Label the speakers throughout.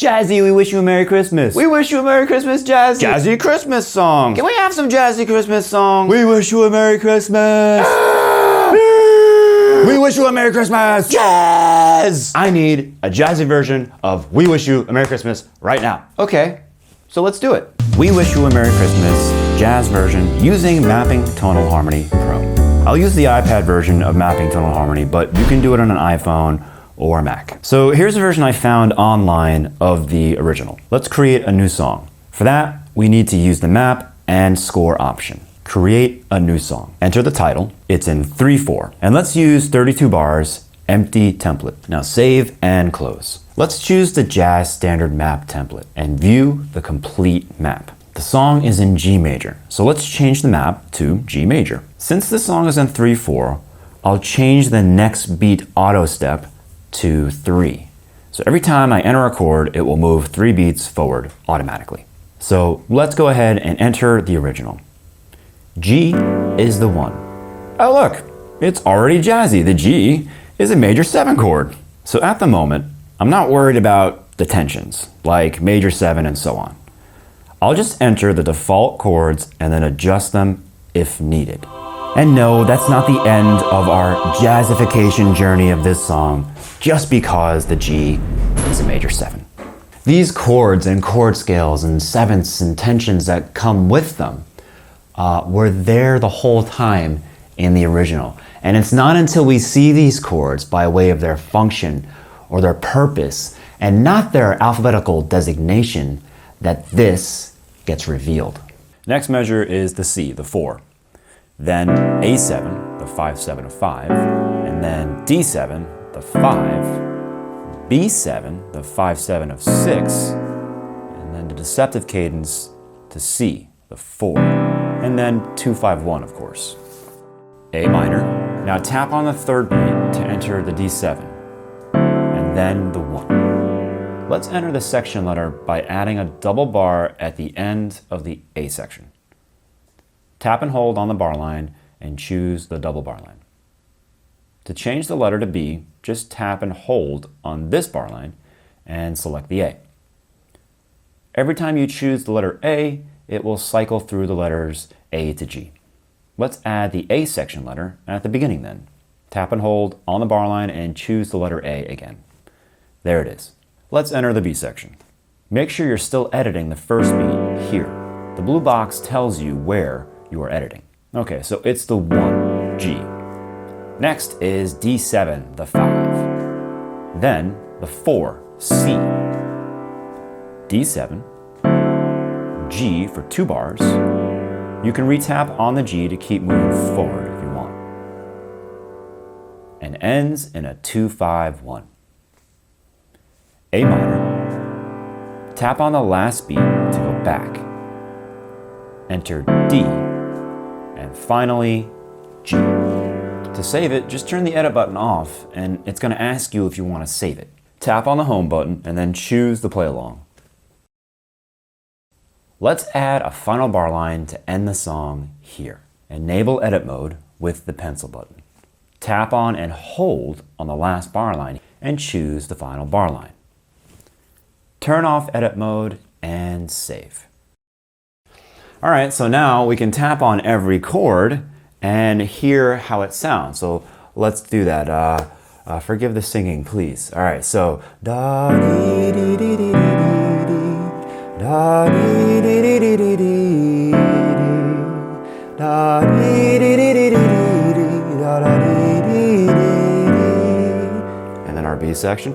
Speaker 1: Jazzy, we wish you a Merry Christmas. We wish you a Merry Christmas, Jazzy. Jazzy Christmas song. Can we have some Jazzy Christmas songs? We wish you a Merry Christmas. We wish you a Merry Christmas. Jazz! I need a jazzy version of We Wish You a Merry Christmas right now. Okay, so let's do it. We Wish You a Merry Christmas jazz version using Mapping Tonal Harmony Pro. I'll use the iPad version of Mapping Tonal Harmony, but you can do it on an iPhone or a Mac. So here's a version I found online of the original. Let's create a new song. For that, we need to use the map and score option. Create a new song. Enter the title. It's in 3/4. And let's use 32 bars, empty template. Now save and close. Let's choose the Jazz Standard Map template and view the complete map. The song is in G major, so let's change the map to G major. Since the song is in 3/4, I'll change the next beat auto step to 3. So every time I enter a chord, it will move 3 beats forward automatically. So let's go ahead and enter the original. G is the 1. Oh look, it's already jazzy. The G is a major 7 chord. So at the moment, I'm not worried about the tensions, like major 7 and so on. I'll just enter the default chords and then adjust them if needed. And no, that's not the end of our jazzification journey of this song, just because the G is a major 7. These chords and chord scales and sevenths and tensions that come with them were there the whole time in the original. And it's not until we see these chords by way of their function or their purpose and not their alphabetical designation that this gets revealed. Next measure is the C, the 4. Then A7, the 5/7 of 5, and then D7, the 5, B7, the 5/7 of 6, and then the deceptive cadence to C, the 4, and then 2/5/1, of course. A minor. Now tap on the 3rd beat to enter the D7, and then the 1. Let's enter the section letter by adding a double bar at the end of the A section. Tap and hold on the bar line and choose the double bar line. To change the letter to B, just tap and hold on this bar line and select the A. Every time you choose the letter A, it will cycle through the letters A to G. Let's add the A section letter at the beginning then. Tap and hold on the bar line and choose the letter A again. There it is. Let's enter the B section. Make sure you're still editing the first beat here. The blue box tells you where you are editing. Okay, so it's the 1, G. Next is D7, the 5. Then the 4, C. D7, G for 2 bars. You can retap on the G to keep moving forward if you want. And ends in a 2/5/1. A minor. Tap on the last beat to go back. Enter D. And finally, G. To save it, just turn the edit button off and it's going to ask you if you want to save it. Tap on the home button and then choose the play along. Let's add a final bar line to end the song here. Enable edit mode with the pencil button. Tap on and hold on the last bar line and choose the final bar line. Turn off edit mode and save. All right, so now we can tap on every chord and hear how it sounds. So let's do that. Forgive the singing, please. All right, so da dee dee dee dee dee da dee dee dee dee dee dee da dee dee dee dee dee da da dee dee dee. And then our B section.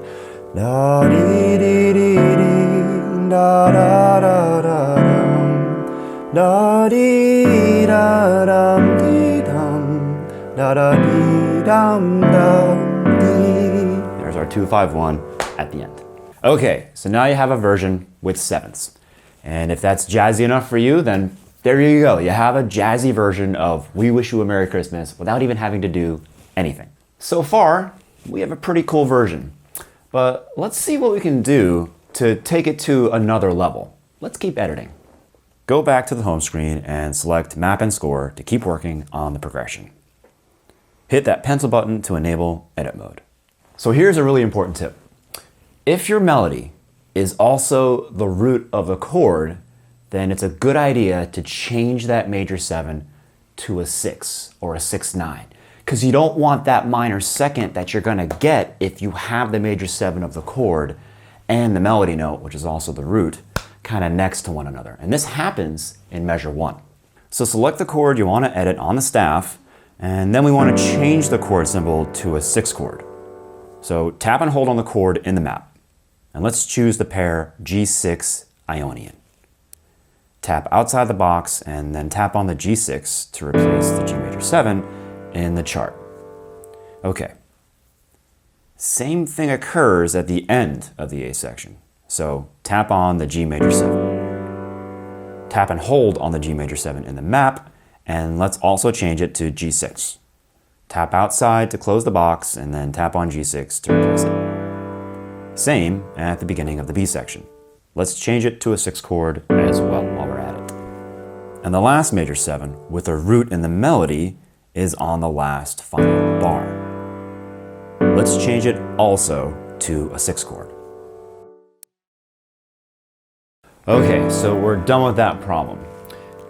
Speaker 1: Da dee dee dee dee da da da da da dee da dum dee dum da da dee dum dum dee. There's our 2/5/1 at the end. Okay, so now you have a version with sevenths. And if that's jazzy enough for you, then there you go. You have a jazzy version of We Wish You a Merry Christmas without even having to do anything. So far, we have a pretty cool version. But let's see what we can do to take it to another level. Let's keep editing. Go back to the home screen and select Map and Score to keep working on the progression. Hit that pencil button to enable edit mode. So here's a really important tip. If your melody is also the root of the chord, then it's a good idea to change that major 7 to a 6 or a 6/9. Because you don't want that minor second that you're going to get if you have the major 7 of the chord and the melody note, which is also the root, kind of next to one another. And this happens in measure 1. So select the chord you want to edit on the staff, and then we want to change the chord symbol to a 6 chord. So tap and hold on the chord in the map. And let's choose the pair G6 Ionian. Tap outside the box and then tap on the G6 to replace the G major 7 in the chart. Okay. Same thing occurs at the end of the A section. So tap on the G major 7. Tap and hold on the G major 7 in the map, and let's also change it to G6. Tap outside to close the box, and then tap on G6 to replace it. Same at the beginning of the B section. Let's change it to a 6 chord as well while we're at it. And the last major 7 with a root in the melody is on the last final bar. Let's change it also to a 6 chord. Okay, so we're done with that problem.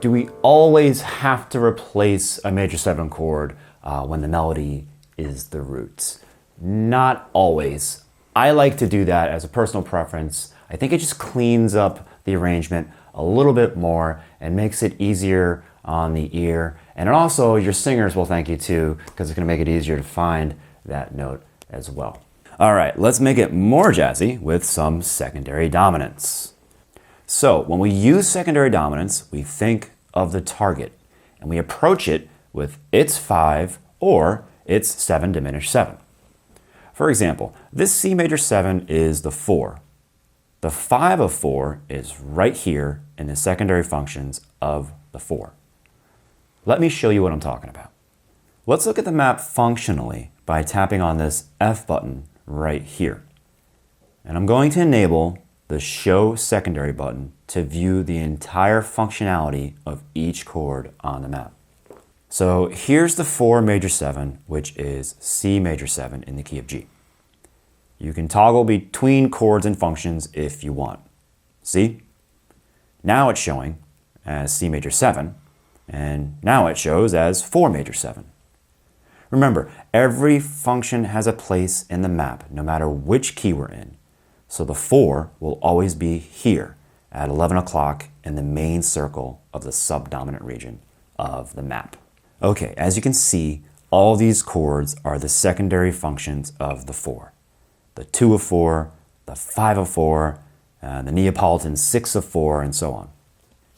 Speaker 1: Do we always have to replace a major 7 chord when the melody is the roots? Not always. I like to do that as a personal preference. I think it just cleans up the arrangement a little bit more and makes it easier on the ear. And also your singers will thank you too, because it's going to make it easier to find that note as well. All right, let's make it more jazzy with some secondary dominants. So when we use secondary dominants, we think of the target and we approach it with its 5 or its 7 diminished 7. For example, this C major 7 is the 4. The 5 of 4 is right here in the secondary functions of the 4. Let me show you what I'm talking about. Let's look at the map functionally by tapping on this F button right here. And I'm going to enable the Show Secondary button to view the entire functionality of each chord on the map. So here's the 4 major 7, which is C major 7 in the key of G. You can toggle between chords and functions if you want. See? Now it's showing as C major 7, and now it shows as 4 major 7. Remember, every function has a place in the map, no matter which key we're in. So the 4 will always be here at 11 o'clock in the main circle of the subdominant region of the map. Okay, as you can see, all these chords are the secondary functions of the 4. The 2 of 4, the 5 of 4, the Neapolitan 6 of 4, and so on.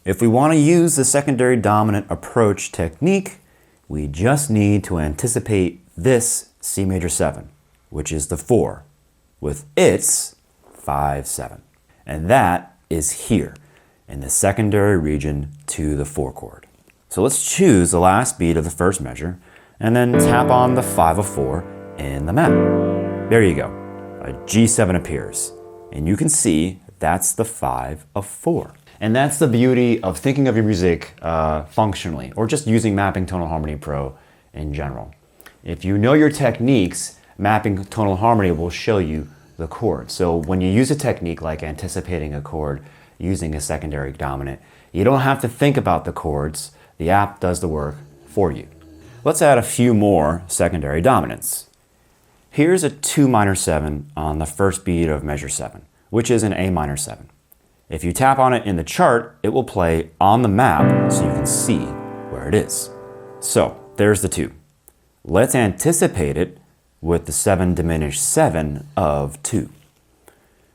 Speaker 1: If we want to use the secondary dominant approach technique, we just need to anticipate this C major 7, which is the 4, with its 5, 7. And that is here in the secondary region to the 4 chord. So let's choose the last beat of the first measure and then tap on the 5 of 4 in the map. There you go. A G7 appears. And you can see that's the 5 of 4. And that's the beauty of thinking of your music functionally, or just using Mapping Tonal Harmony Pro in general. If you know your techniques, Mapping Tonal Harmony will show you the chord. So when you use a technique like anticipating a chord using a secondary dominant, you don't have to think about the chords. The app does the work for you. Let's add a few more secondary dominants. Here's a 2 minor 7 on the first beat of measure 7, which is an A minor 7. If you tap on it in the chart, it will play on the map so you can see where it is. So there's the 2. Let's anticipate it with the 7 diminished 7 of 2.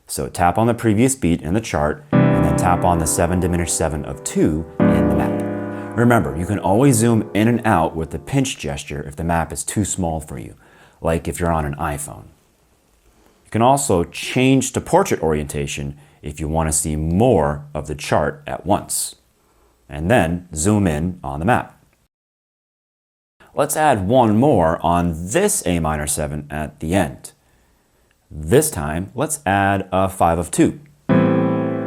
Speaker 1: So tap on the previous beat in the chart and then tap on the 7 diminished 7 of 2 in the map. Remember, you can always zoom in and out with the pinch gesture if the map is too small for you, like if you're on an iPhone. You can also change to portrait orientation if you want to see more of the chart at once, and then zoom in on the map. Let's add one more on this A minor 7 at the end. This time, let's add a 5 of 2.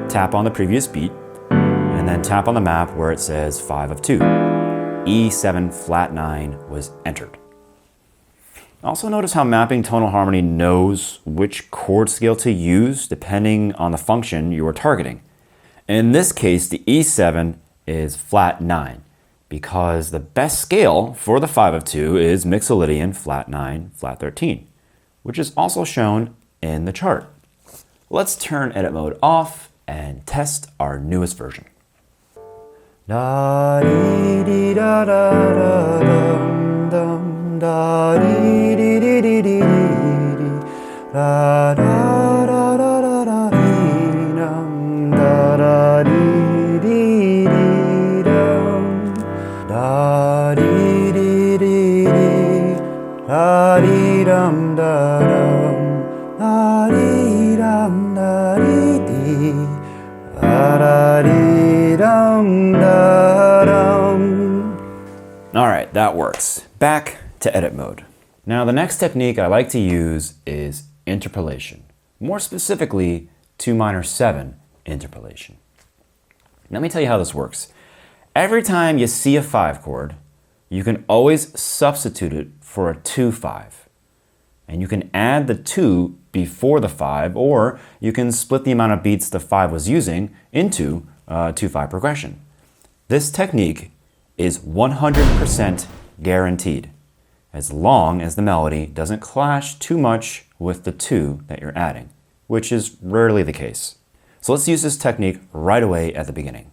Speaker 1: Tap on the previous beat, and then tap on the map where it says 5 of 2. E7 flat 9 was entered. Also notice how Mapping Tonal Harmony knows which chord scale to use depending on the function you are targeting. In this case, the E7 is flat 9 because the best scale for the 5 of 2 is Mixolydian flat 9, flat 13, which is also shown in the chart. Let's turn edit mode off and test our newest version. Da dee dee da da da dum dum da dee dee dee dee dee dee da da da da da da dee dum da da dee dee dee dum da dee dee dee dee da dee dum da dum da dee dum da dee dee da da dee dum da dum. All right, that works. Back to edit mode. Now the next technique I like to use is interpolation. More specifically, 2 minor 7 interpolation. Let me tell you how this works. Every time you see a 5 chord, you can always substitute it for a 2-5. And you can add the 2 before the 5, or you can split the amount of beats the 5 was using into a 2-5 progression. This technique is 100% guaranteed, as long as the melody doesn't clash too much with the 2 that you're adding, which is rarely the case. So let's use this technique right away at the beginning.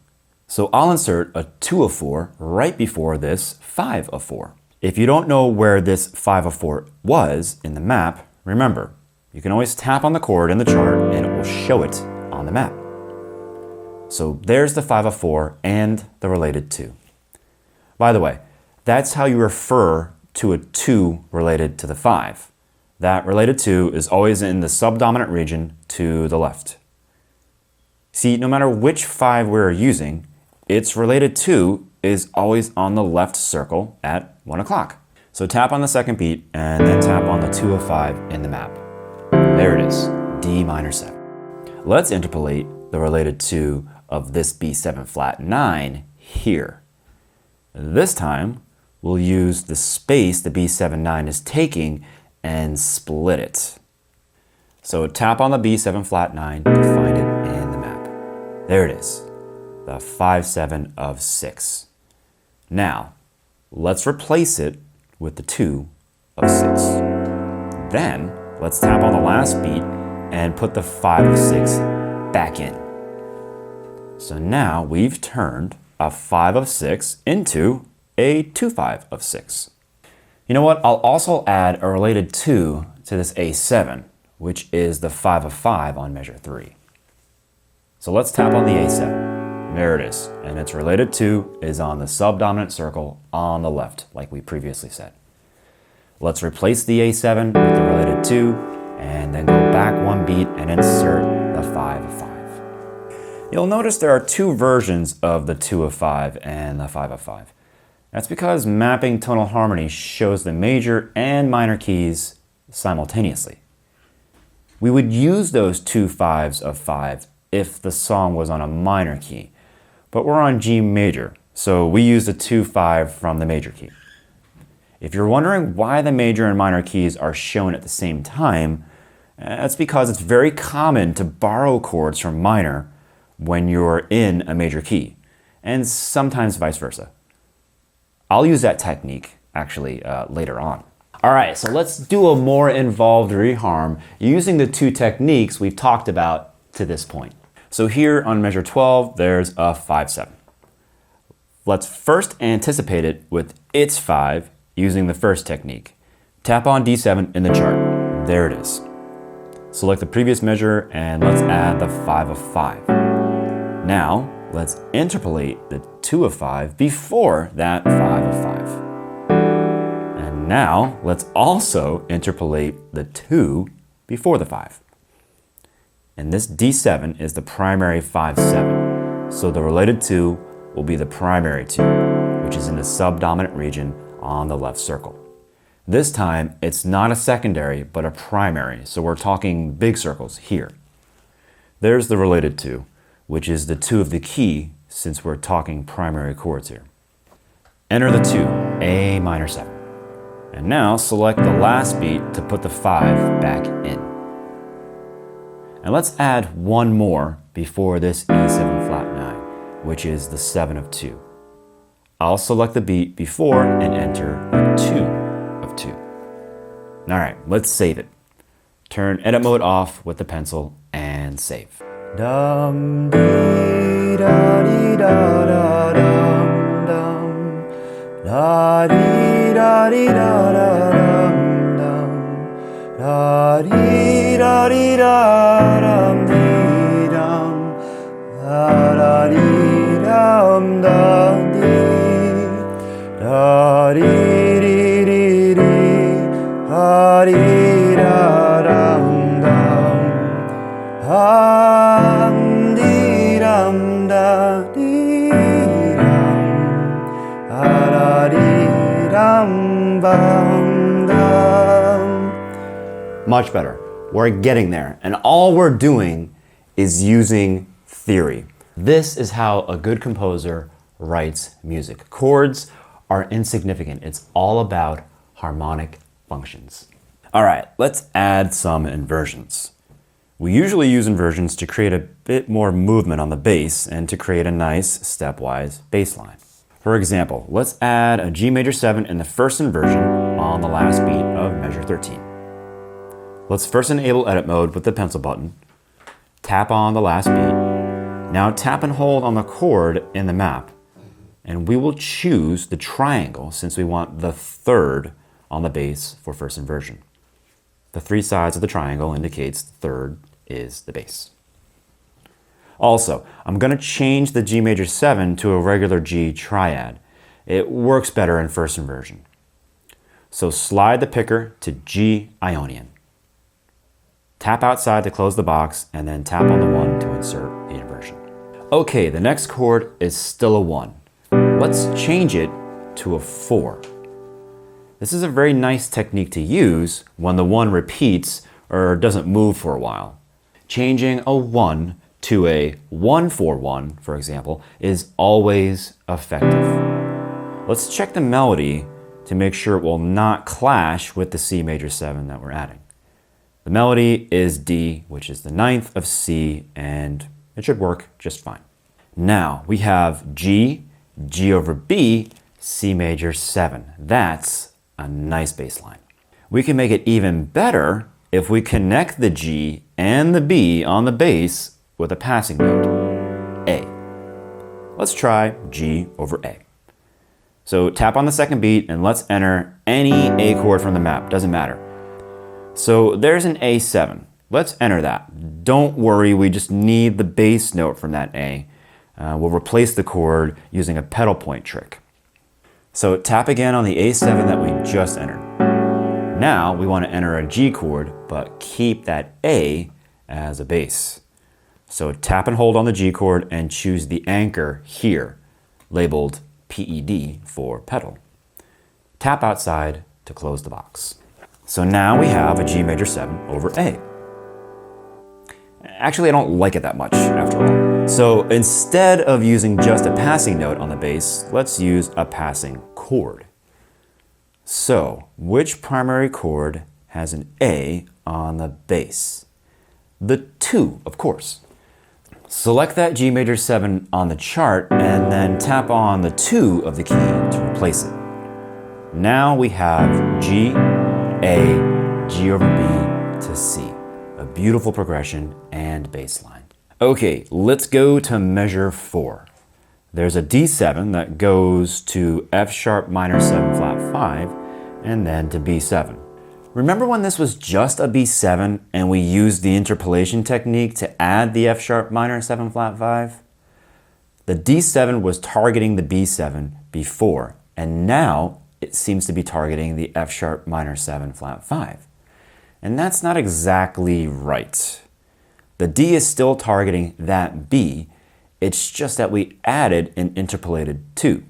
Speaker 1: So I'll insert a 2 of 4 right before this 5 of 4. If you don't know where this 5 of 4 was in the map, remember, you can always tap on the chord in the chart and it will show it on the map. So there's the 5 of 4 and the related 2. By the way, that's how you refer to a 2 related to the 5. That related 2 is always in the subdominant region to the left. See, no matter which 5 we're using, its related 2 is always on the left circle at 1 o'clock. So tap on the second beat and then tap on the 2 of 5 in the map. There it is, D minor 7. Let's interpolate the related 2 of this B7 flat 9 here. This time, we'll use the space the B7 9 is taking and split it. So tap on the B7 flat 9 to find it in the map. There it is, the 5-7 of 6. Now, let's replace it with the 2 of 6. Then, let's tap on the last beat and put the 5 of 6 back in. So now we've turned a 5 of 6 into a 2-5 of 6. You know what? I'll also add a related 2 to this A7, which is the 5 of 5 on measure 3. So let's tap on the A7. There it is. And its related 2 is on the subdominant circle on the left, like we previously said. Let's replace the A7 with the related 2, and then go back 1 beat and insert the 5 of 5. You'll notice there are 2 versions of the 2 of 5 and the 5 of 5. That's because Mapping Tonal Harmony shows the major and minor keys simultaneously. We would use those 2 5s of 5 if the song was on a minor key, but we're on G major, so we use the 2-5 from the major key. If you're wondering why the major and minor keys are shown at the same time, that's because it's very common to borrow chords from minor when you're in a major key, and sometimes vice versa. I'll use that technique actually later on. All right, so let's do a more involved reharm using the 2 techniques we've talked about to this point. So here on measure 12, there's a 5-7. Let's first anticipate it with its 5 using the first technique. Tap on D7 in the chart. There it is. Select the previous measure and let's add the 5 of 5. Now, let's interpolate the 2 of 5 before that 5 of 5. And now, let's also interpolate the 2 before the 5. And this D7 is the primary 5-7. So the related 2 will be the primary 2, which is in the subdominant region on the left circle. This time, it's not a secondary, but a primary, so we're talking big circles here. There's the related 2, which is the 2 of the key, since we're talking primary chords here. Enter the 2, A minor 7. And now select the last beat to put the 5 back in. And let's add one more before this E7 flat 9, which is the 7 of 2. I'll select the beat before and enter a 2 of 2. All right, let's save it. Turn edit mode off with the pencil and save. Dum dee da dee da da dum dum da dee da dee da da dum dum da dee da dee da dum dee dum da dee dum da dee da dee dee dee dee da dee da dum dum hum dee dum da dee dum da dee dum bum dum. Much better. We're getting there, and all we're doing is using theory. This is how a good composer writes music. Chords are insignificant. It's all about harmonic functions. All right, let's add some inversions. We usually use inversions to create a bit more movement on the bass and to create a nice stepwise bass line. For example, let's add a G major 7 in the first inversion on the last beat of measure 13. Let's first enable edit mode with the pencil button, tap on the last beat. Now tap and hold on the chord in the map, and we will choose the triangle since we want the third on the bass for first inversion. The 3 sides of the triangle indicates the third is the bass. Also, I'm going to change the G major 7 to a regular G triad. It works better in first inversion. So slide the picker to G Ionian. Tap outside to close the box, and then tap on the 1 to insert the inversion. Okay, the next chord is still a 1. Let's change it to a 4. This is a very nice technique to use when the 1 repeats or doesn't move for a while. Changing a 1 to a 1-4-1, for example, is always effective. Let's check the melody to make sure it will not clash with the C major 7 that we're adding. The melody is D, which is the 9th of C, and it should work just fine. Now we have G, G over B, C major 7. That's a nice bass line. We can make it even better if we connect the G and the B on the bass with a passing note, A. Let's try G over A. So tap on the second beat and let's enter any A chord from the map, doesn't matter. So there's an A7. Let's enter that. Don't worry, we just need the bass note from that A. We'll replace the chord using a pedal point trick. So tap again on the A7 that we just entered. Now we want to enter a G chord, but keep that A as a bass. So tap and hold on the G chord and choose the anchor here, labeled PED for pedal. Tap outside to close the box. So now we have a G major 7 over A. Actually, I don't like it that much after all. So instead of using just a passing note on the bass, let's use a passing chord. So which primary chord has an A on the bass? The 2, of course. Select that G major 7 on the chart and then tap on the 2 of the key to replace it. Now we have G, A, G over B to C. A beautiful progression and bass line. Okay, let's go to measure 4. There's a D7 that goes to F sharp minor 7 flat 5 and then to B7. Remember when this was just a B7 and we used the interpolation technique to add the F sharp minor 7 flat 5? The D7 was targeting the B7 before, and now it seems to be targeting the F sharp minor 7 flat 5. And that's not exactly right. The D is still targeting that B, it's just that we added an interpolated 2.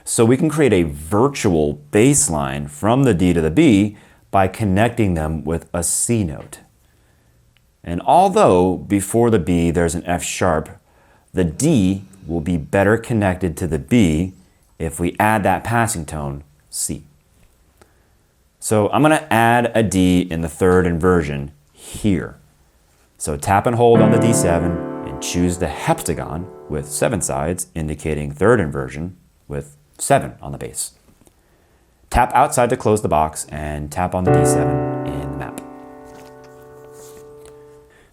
Speaker 1: So we can create a virtual bass line from the D to the B by connecting them with a C note. And although before the B there's an F sharp, the D will be better connected to the B if we add that passing tone, C. So I'm going to add a D in the third inversion here. So tap and hold on the D7 and choose the heptagon with 7 sides, indicating third inversion with 7 on the bass. Tap outside to close the box and tap on the D7 in the map.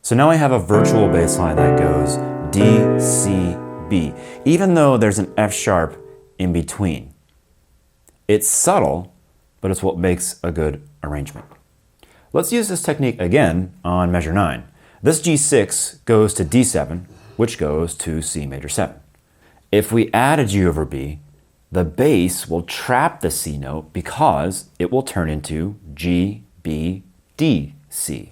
Speaker 1: So now I have a virtual bass line that goes D, C, B, even though there's an F sharp in between. It's subtle, but it's what makes a good arrangement. Let's use this technique again on measure 9. This G6 goes to D7, which goes to C major 7. If we add a G over B, the bass will trap the C note because it will turn into G, B, D, C.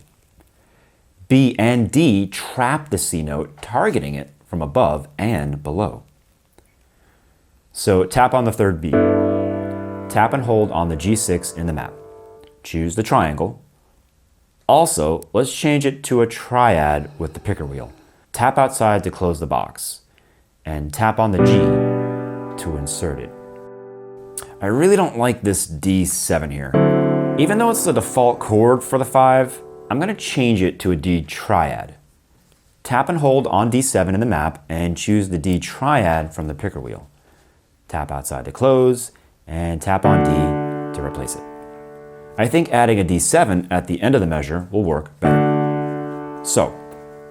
Speaker 1: B and D trap the C note, targeting it from above and below. So tap on the third B. Tap and hold on the G6 in the map. Choose the triangle. Also, let's change it to a triad with the picker wheel. Tap outside to close the box, and tap on the G to insert it. I really don't like this D7 here. Even though it's the default chord for the 5, I'm going to change it to a D triad. Tap and hold on D7 in the map and choose the D triad from the picker wheel. Tap outside to close, and tap on D to replace it. I think adding a D7 at the end of the measure will work better. So,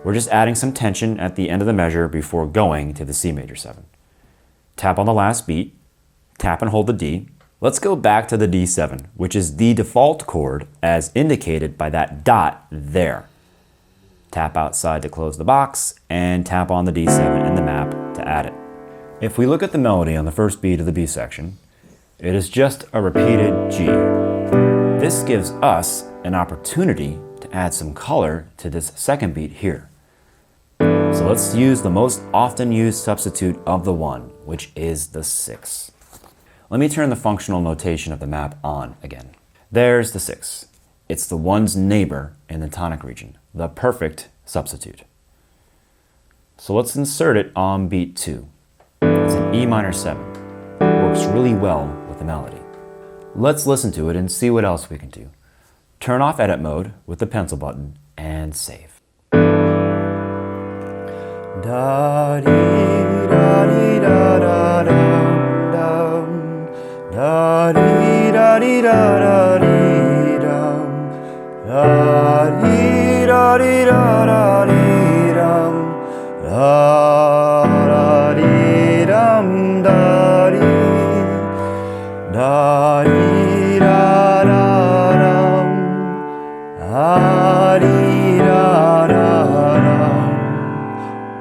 Speaker 1: we're just adding some tension at the end of the measure before going to the C major 7. Tap on the last beat, tap and hold the D. Let's go back to the D7, which is the default chord as indicated by that dot there. Tap outside to close the box, and tap on the D7 in the map to add it. If we look at the melody on the first beat of the B section, it is just a repeated G. This gives us an opportunity to add some color to this second beat here. So let's use the most often used substitute of the 1, which is the 6. Let me turn the functional notation of the map on again. There's the 6. It's the 1's neighbor in the tonic region, the perfect substitute. So let's insert it on beat 2. It's an E minor 7. It works really well with the melody. Let's listen to it and see what else we can do. Turn off edit mode with the pencil button and save. Da dee da dee da da dum dum. Da dee da dee da da dee dum. Da dee da dee da da dee dum. Da dee dum da dee. Da dee da da dum. Da dee da da dum.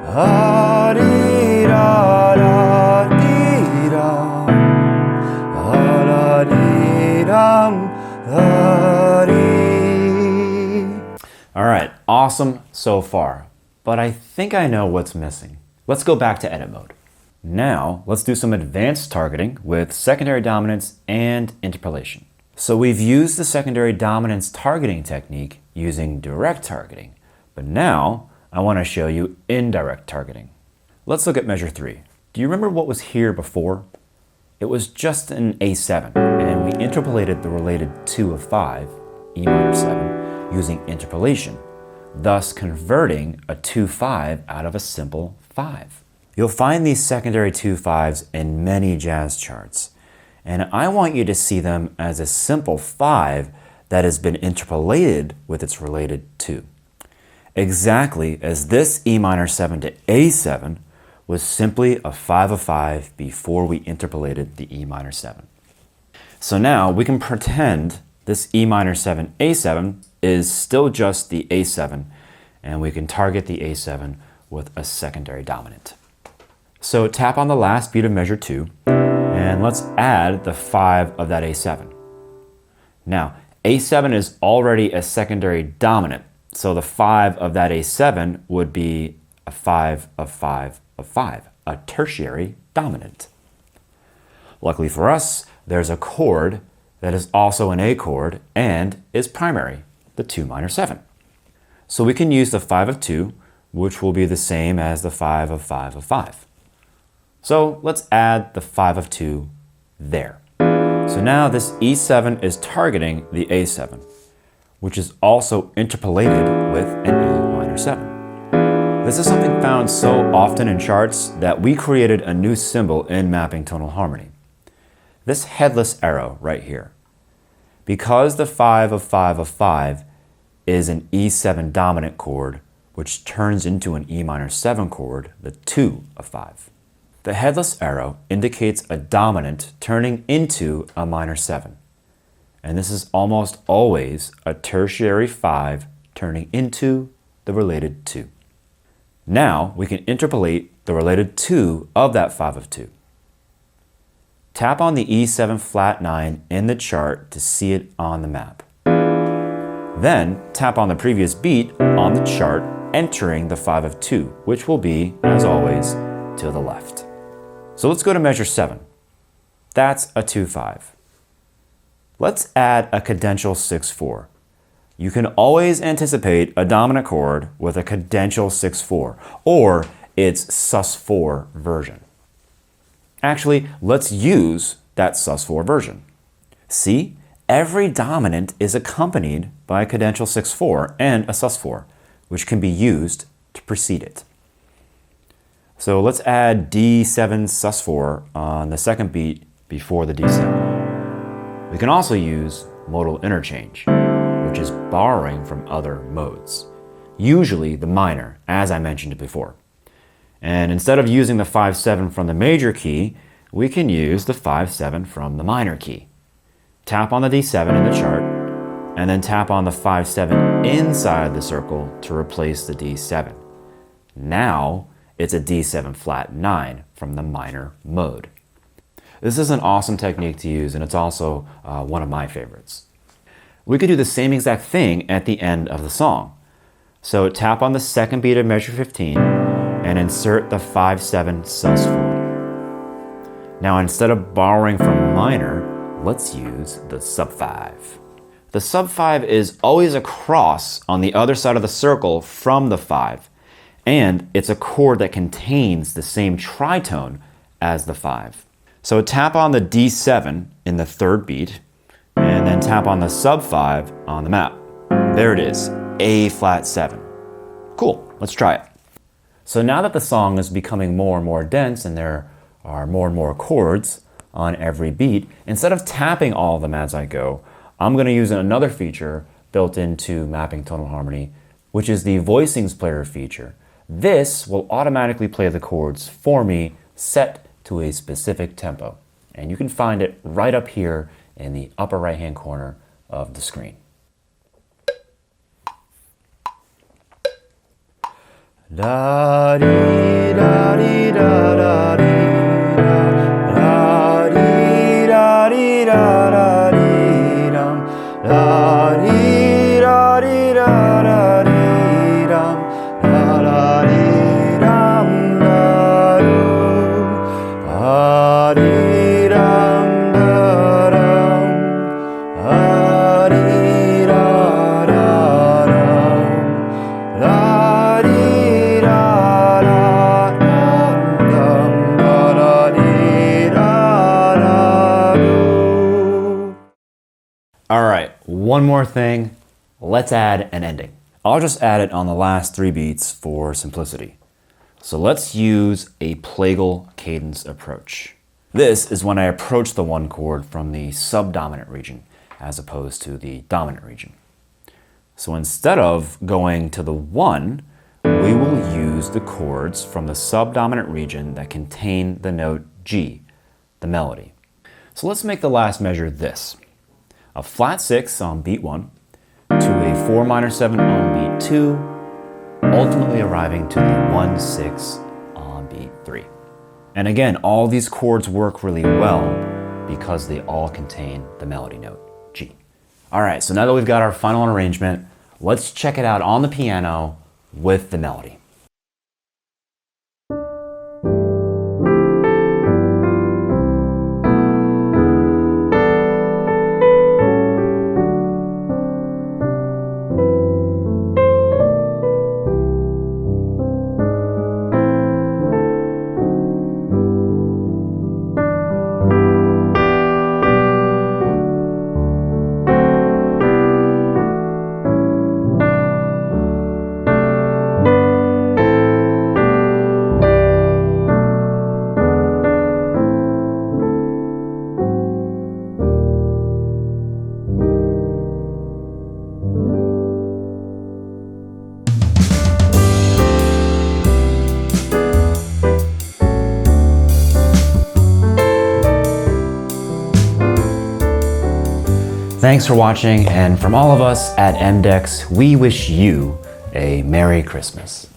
Speaker 1: Da dee da da dee dum. Da dee dum da dee. All right, awesome so far, but I think I know what's missing. Let's go back to edit mode. Now, let's do some advanced targeting with secondary dominance and interpolation. So we've used the secondary dominance targeting technique using direct targeting, but now I want to show you indirect targeting. Let's look at measure 3. Do you remember what was here before? It was just an A7, and we interpolated the related 2 of 5, E minor 7, using interpolation, thus converting a 2-5 out of a simple 5. You'll find these secondary 2-5s in many jazz charts, and I want you to see them as a simple 5 that has been interpolated with its related 2. Exactly as this E minor 7 to A7 was simply a 5 of 5 before we interpolated the E minor 7. So now we can pretend this E minor 7 A7 is still just the A7, and we can target the A7 with a secondary dominant. So tap on the last beat of measure 2, and let's add the 5 of that A7. Now, A7 is already a secondary dominant, so the 5 of that A7 would be a 5 of 5 of 5, a tertiary dominant. Luckily for us, there's a chord that is also an A chord and is primary, the 2 minor 7. So we can use the 5 of 2, which will be the same as the 5 of 5 of 5. So let's add the 5 of 2 there. So now this E7 is targeting the A7, which is also interpolated with an E minor 7. This is something found so often in charts that we created a new symbol in Mapping Tonal Harmony. This headless arrow right here. Because the 5 of 5 of 5 is an E7 dominant chord, which turns into an E minor 7 chord, the 2 of 5. The headless arrow indicates a dominant turning into a minor 7. And this is almost always a tertiary 5 turning into the related 2. Now we can interpolate the related 2 of that 5 of 2. Tap on the E7 flat 9 in the chart to see it on the map. Then tap on the previous beat on the chart entering the 5 of 2, which will be, as always, to the left. So let's go to measure 7. That's a 2-5. Let's add a cadential 6-4. You can always anticipate a dominant chord with a cadential 6-4, or its sus4 version. Actually, let's use that sus4 version. See, every dominant is accompanied by a cadential 6-4 and a sus4, which can be used to precede it. So let's add D7 sus4 on the second beat before the D7. We can also use modal interchange, which is borrowing from other modes, usually the minor, as I mentioned before. And instead of using the 5-7 from the major key, we can use the 5-7 from the minor key. Tap on the D7 in the chart, and then tap on the 5-7 inside the circle to replace the D7. Now, it's a D7 flat 9 from the minor mode. This is an awesome technique to use, and it's also one of my favorites. We could do the same exact thing at the end of the song. So tap on the second beat of measure 15 and insert the 5-7 sus4. Now instead of borrowing from minor, let's use the sub-5. The sub-5 is always a cross on the other side of the circle from the 5. And it's a chord that contains the same tritone as the 5. So tap on the D7 in the third beat, and then tap on the sub-5 on the map. There it is, A flat 7. Cool, let's try it. So now that the song is becoming more and more dense and there are more and more chords on every beat, instead of tapping all of them as I go, I'm going to use another feature built into Mapping Tonal Harmony, which is the Voicings Player feature. This will automatically play the chords for me set to a specific tempo. And you can find it right up here in the upper right-hand corner of the screen. Da dee da dee da da dee da dee da dee da da dee dum da dee da dee da da dee dum da da dee dum da do da dee dum da dum da dee da da dum da dee da da dum da da dee da da do. All right, one more thing. Let's add an ending. I'll just add it on the last 3 beats for simplicity. So let's use a plagal cadence approach. This is when I approach the 1 chord from the subdominant region as opposed to the dominant region. So instead of going to the 1, we will use the chords from the subdominant region that contain the note G, the melody. So let's make the last measure this. A flat 6 on beat 1 to a 4 minor 7 on beat 2, ultimately arriving to the 1-6 on beat 3. And again, all these chords work really well because they all contain the melody note G. All right, so now that we've got our final arrangement, let's check it out on the piano with the melody. Thanks for watching, and from all of us at MDEX, we wish you a Merry Christmas.